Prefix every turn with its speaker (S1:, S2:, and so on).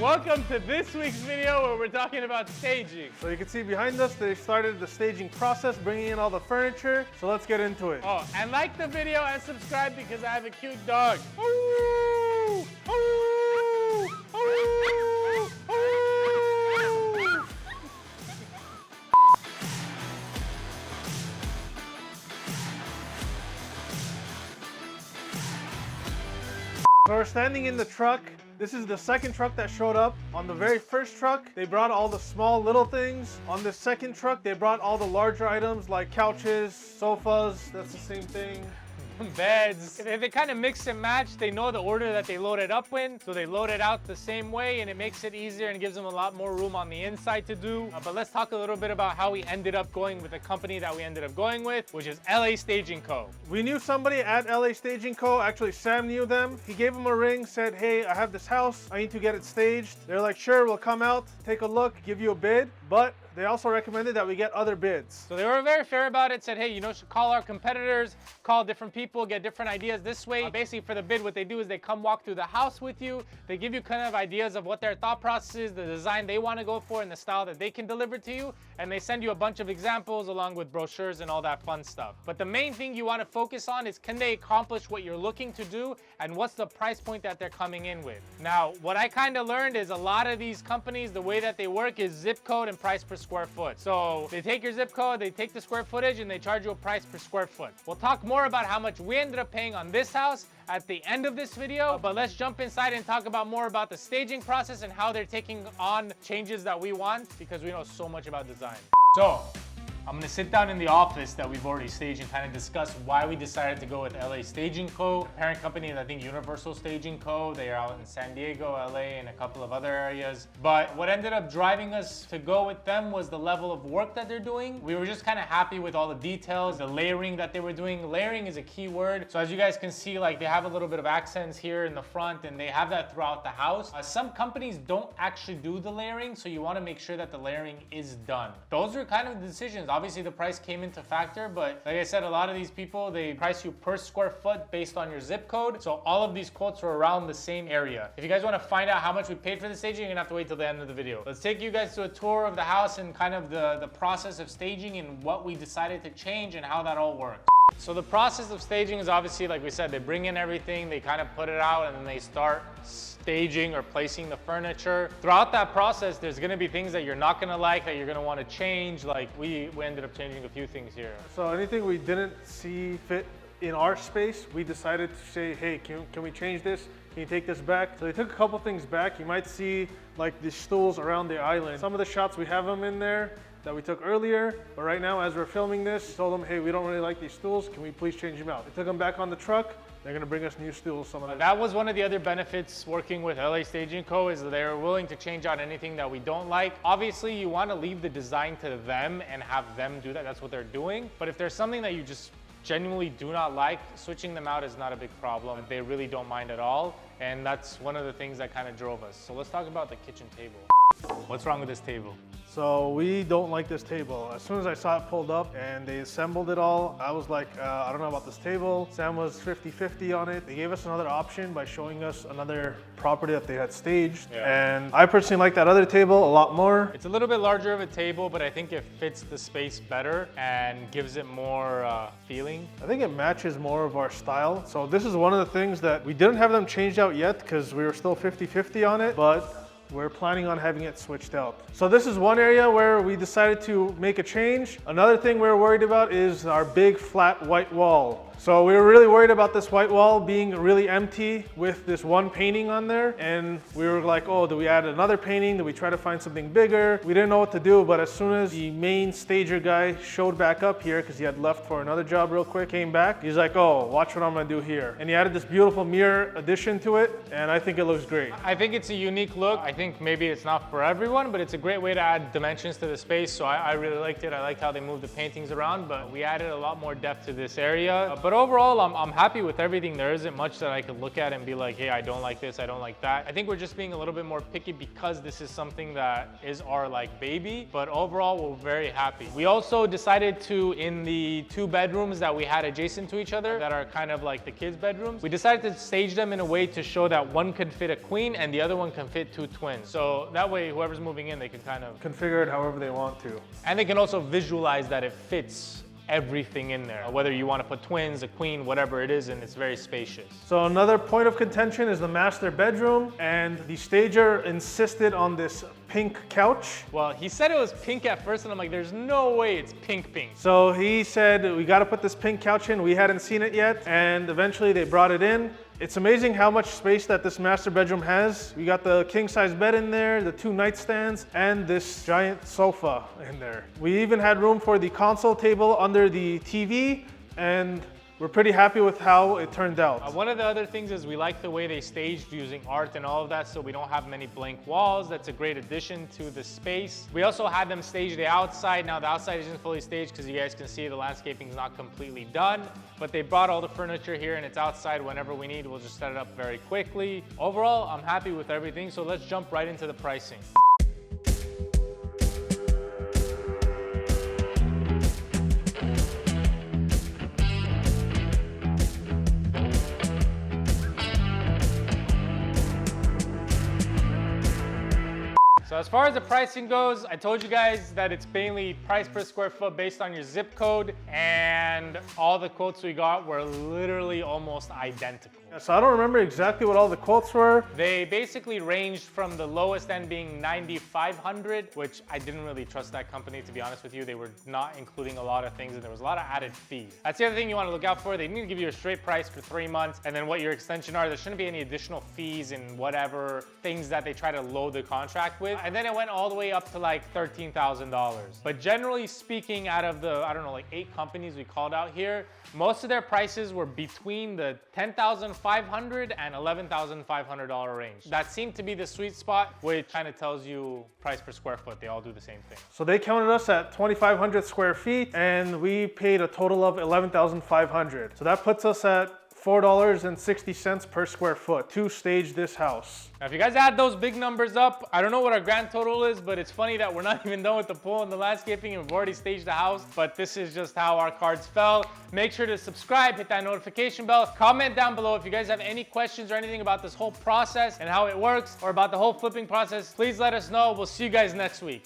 S1: Welcome to this week's video where we're talking about staging.
S2: So you can see behind us, they started the staging process, bringing in all the furniture. So let's get into it.
S1: Oh, and like the video and subscribe because I have a cute dog. Ooh, ooh, ooh, ooh.
S2: So we're standing in the truck. This is the second truck that showed up. On the very first truck, they brought all the small little things. On the second truck, they brought all the larger items like couches, sofas, that's the same thing.
S1: Beds. They kind of mix and match. They know the order that they load it up in, so they load it out the same way, and it makes it easier and gives them a lot more room on the inside to do. But let's talk a little bit about how we ended up going with the company that we ended up going with, which is LA Staging Co.
S2: We knew somebody at LA Staging Co. Actually, Sam knew them. He gave them a ring, said, hey, I have this house. I need to get it staged. They're like, sure, we'll come out, take a look, give you a bid. But they also recommended that we get other bids.
S1: So they were very fair about it, said, hey, you know, should call our competitors, call different people, get different ideas this way. Basically for the bid, what they do is they come walk through the house with you. They give you kind of ideas of what their thought process is, the design they want to go for, and the style that they can deliver to you. And they send you a bunch of examples along with brochures and all that fun stuff. But the main thing you want to focus on is, can they accomplish what you're looking to do, and what's the price point that they're coming in with? Now, what I kind of learned is a lot of these companies, the way that they work is zip code and price per square foot. So they take your zip code, they take the square footage, and they charge you a price per square foot. We'll talk more about how much we ended up paying on this house at the end of this video, but let's jump inside and talk about more about the staging process and how they're taking on changes that we want, because we know so much about design. So I'm gonna sit down in the office that we've already staged and kind of discuss why we decided to go with LA Staging Co. Parent company is, I think, Universal Staging Co. They are out in San Diego, LA, and a couple of other areas. But what ended up driving us to go with them was the level of work that they're doing. We were just kind of happy with all the details, the layering that they were doing. Layering is a key word. So as you guys can see, like, they have a little bit of accents here in the front, and they have that throughout the house. Some companies don't actually do the layering, so you want to make sure that the layering is done. Those are kind of the decisions. Obviously, the price came into factor, but like I said, a lot of these people, they price you per square foot based on your zip code. So all of these quotes are around the same area. If you guys want to find out how much we paid for the staging, you're gonna have to wait till the end of the video. Let's take you guys to a tour of the house and kind of the process of staging and what we decided to change and how that all worked. So the process of staging is obviously, like we said, they bring in everything, they kind of put it out, and then they start staging or placing the furniture. Throughout that process, there's gonna be things that you're not gonna like, that you're gonna wanna change. Like we ended up changing a few things here.
S2: So anything we didn't see fit in our space, we decided to say, hey, can we change this? Can you take this back? So they took a couple things back. You might see like the stools around the island. Some of the shots, we have them in there that we took earlier, but right now as we're filming this, we told them, hey, we don't really like these stools. Can we please change them out? They took them back on the truck. They're gonna bring us new stools.
S1: That was one of the other benefits working with LA Staging Co. is that they're willing to change out anything that we don't like. Obviously, you wanna leave the design to them and have them do that. That's what they're doing. But if there's something that you just genuinely do not like, switching them out is not a big problem. They really don't mind at all. And that's one of the things that kind of drove us. So let's talk about the kitchen table. What's wrong with this table?
S2: So we don't like this table. As soon as I saw it pulled up and they assembled it all, I was like, I don't know about this table. Sam was 50-50 on it. They gave us another option by showing us another property that they had staged. Yeah. And I personally like that other table a lot more.
S1: It's a little bit larger of a table, but I think it fits the space better and gives it more feeling.
S2: I think it matches more of our style. So this is one of the things that we didn't have them changed out yet because we were still 50-50 on it, but we're planning on having it switched out. So this is one area where we decided to make a change. Another thing we're worried about is our big flat white wall. So we were really worried about this white wall being really empty with this one painting on there. And we were like, oh, do we add another painting? Do we try to find something bigger? We didn't know what to do, but as soon as the main stager guy showed back up here, because he had left for another job real quick, came back, he's like, oh, watch what I'm gonna do here. And he added this beautiful mirror addition to it, and I think it looks great.
S1: I think it's a unique look. I think maybe it's not for everyone, but it's a great way to add dimensions to the space. So I really liked it. I liked how they moved the paintings around, but we added a lot more depth to this area. But But overall, I'm happy with everything. There isn't much that I could look at and be like, hey, I don't like this, I don't like that. I think we're just being a little bit more picky because this is something that is our like baby, but overall we're very happy. We also decided to, in the 2 bedrooms that we had adjacent to each other that are kind of like the kids' bedrooms, we decided to stage them in a way to show that one could fit a queen and the other one can fit 2 twins. So that way whoever's moving in, they can kind of
S2: configure it however they want to.
S1: And they can also visualize that it fits everything in there, whether you want to put twins, a queen, whatever it is, and it's very spacious.
S2: So another point of contention is the master bedroom, and the stager insisted on this pink couch.
S1: Well, he said it was pink at first, and I'm like, there's no way it's pink.
S2: So he said, we got to put this pink couch in. We hadn't seen it yet, and eventually they brought it in. It's amazing how much space that this master bedroom has. We got the king size bed in there, the 2 nightstands, and this giant sofa in there. We even had room for the console table under the TV, and we're pretty happy with how it turned out.
S1: One of the other things is we like the way they staged using art and all of that, so we don't have many blank walls. That's a great addition to the space. We also had them stage the outside. Now the outside isn't fully staged because you guys can see the landscaping is not completely done, but they brought all the furniture here and it's outside whenever we need. We'll just set it up very quickly. Overall, I'm happy with everything, so let's jump right into the pricing. So as far as the pricing goes, I told you guys that it's mainly price per square foot based on your zip code, and all the quotes we got were literally almost identical.
S2: So I don't remember exactly what all the quotes were.
S1: They basically ranged from the lowest end being $9,500, which I didn't really trust that company, to be honest with you. They were not including a lot of things and there was a lot of added fees. That's the other thing you want to look out for. They need to give you a straight price for 3 months and then what your extension are. There shouldn't be any additional fees and whatever things that they try to load the contract with. And then it went all the way up to like $13,000. But generally speaking, out of the, I don't know, like 8 companies we called out here, most of their prices were between the $10,500 and $11,500 range. That seemed to be the sweet spot, which kind of tells you price per square foot. They all do the same thing.
S2: So they counted us at 2,500 square feet and we paid a total of $11,500. So that puts us at $4.60 per square foot to stage this house.
S1: Now, if you guys add those big numbers up, I don't know what our grand total is, but it's funny that we're not even done with the pool and the landscaping and we've already staged the house, but this is just how our cards fell. Make sure to subscribe, hit that notification bell, comment down below if you guys have any questions or anything about this whole process and how it works or about the whole flipping process. Please let us know. We'll see you guys next week.